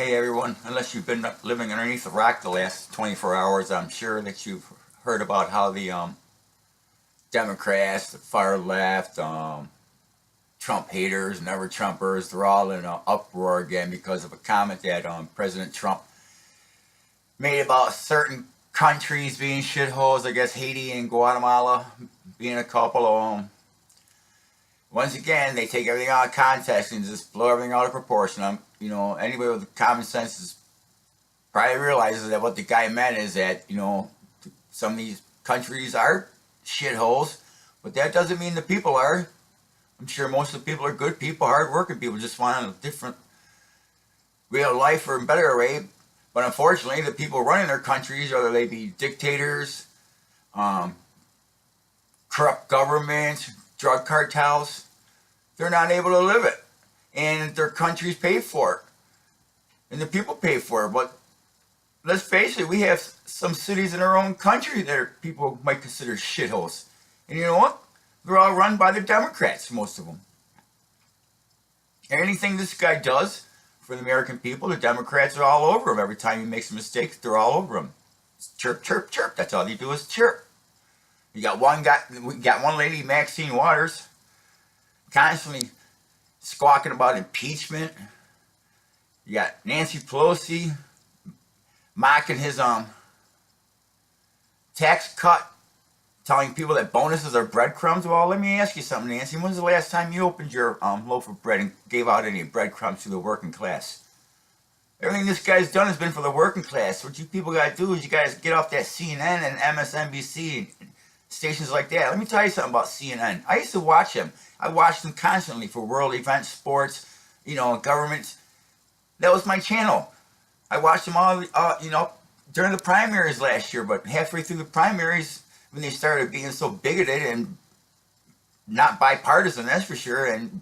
Hey everyone, unless you've been living underneath a rock the last 24 hours, I'm sure that you've heard about how the Democrats, the far left, Trump haters, never Trumpers, they're all in an uproar again because of a comment that President Trump made about certain countries being shitholes. I guess Haiti and Guatemala being a couple of them. Once again, they take everything out of context and just blow everything out of proportion. Anybody with common sense probably realizes that what the guy meant is that, some of these countries are shitholes, but that doesn't mean the people are. I'm sure most of the people are good people, hard-working people, just want a different real life or a better way. But unfortunately, the people running their countries, whether they be dictators, corrupt governments, drug cartels, they're not able to live it. And their countries pay for it. And the people pay for it. But let's face it, we have some cities in our own country that people might consider shitholes. And you know what? They're all run by the Democrats, most of them. Anything this guy does for the American people, the Democrats are all over him. Every time he makes a mistake, they're all over him. It's chirp, chirp, chirp. That's all they do is chirp. We got one lady, Maxine Waters, constantly squawking about impeachment. You got Nancy Pelosi mocking his tax cut, telling people that bonuses are breadcrumbs. Well, let me ask you something, Nancy. When's the last time you opened your loaf of bread and gave out any breadcrumbs to the working class? Everything this guy's done has been for the working class. What you people got to do is you guys get off that CNN and MSNBC and stations like that. Let me tell you something about CNN. I used to watch them. I watched them constantly for world events, sports, governments. That was my channel. I watched them all, during the primaries last year, but halfway through the primaries, when they started being so bigoted and not bipartisan, that's for sure, and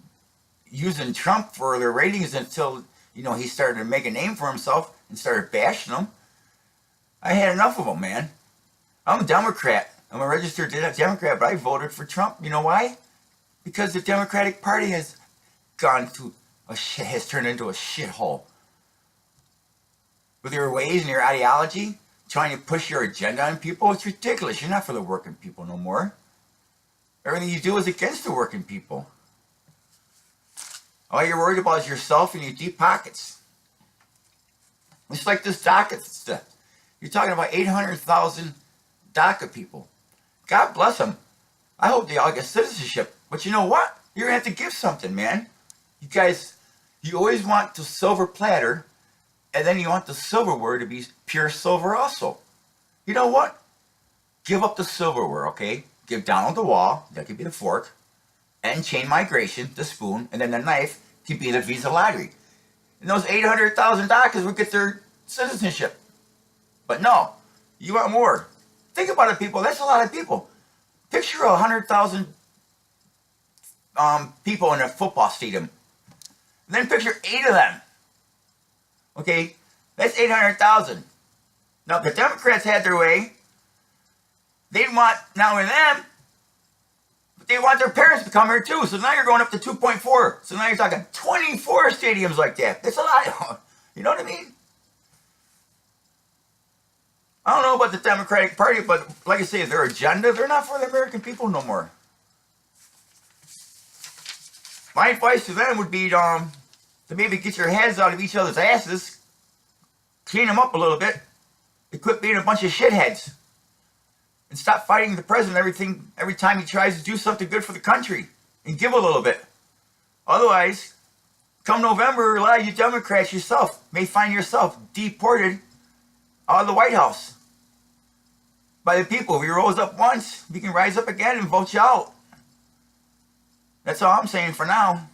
using Trump for their ratings until, he started to make a name for himself and started bashing them, I had enough of them, man. I'm a Democrat. I'm a registered Democrat, but I voted for Trump. You know why? Because the Democratic Party has has turned into a shithole. With your ways and your ideology, trying to push your agenda on people, it's ridiculous. You're not for the working people no more. Everything you do is against the working people. All you're worried about is yourself and your deep pockets. It's like this DACA stuff. You're talking about 800,000 DACA people. God bless them. I hope they all get citizenship. But you know what? You're going to have to give something, man. You guys, you always want the silver platter, and then you want the silverware to be pure silver also. You know what? Give up the silverware, okay? Give Donald the wall, that could be the fork, and chain migration, the spoon, and then the knife could be the visa lottery. And those 800,000 DACAs would get their citizenship. But no, you want more. Think about it, people. That's a lot of people. Picture 100,000 people in a football stadium. And then picture 8 of them. Okay, that's 800,000. Now, if the Democrats had their way, they'd want not only them, but they want their parents to come here too. So now you're going up to 2.4. So now you're talking 24 stadiums like that. That's a lot. You know what I mean? I don't know about the Democratic Party, but like I say, their agenda, they're not for the American people no more. My advice to them would be to maybe get your heads out of each other's asses, clean them up a little bit, and quit being a bunch of shitheads, and stop fighting the president every time he tries to do something good for the country, and give a little bit. Otherwise, come November, a lot of you Democrats yourself may find yourself deported out of the White House by the people. If you rose up once, we can rise up again and vote you out. That's all I'm saying for now.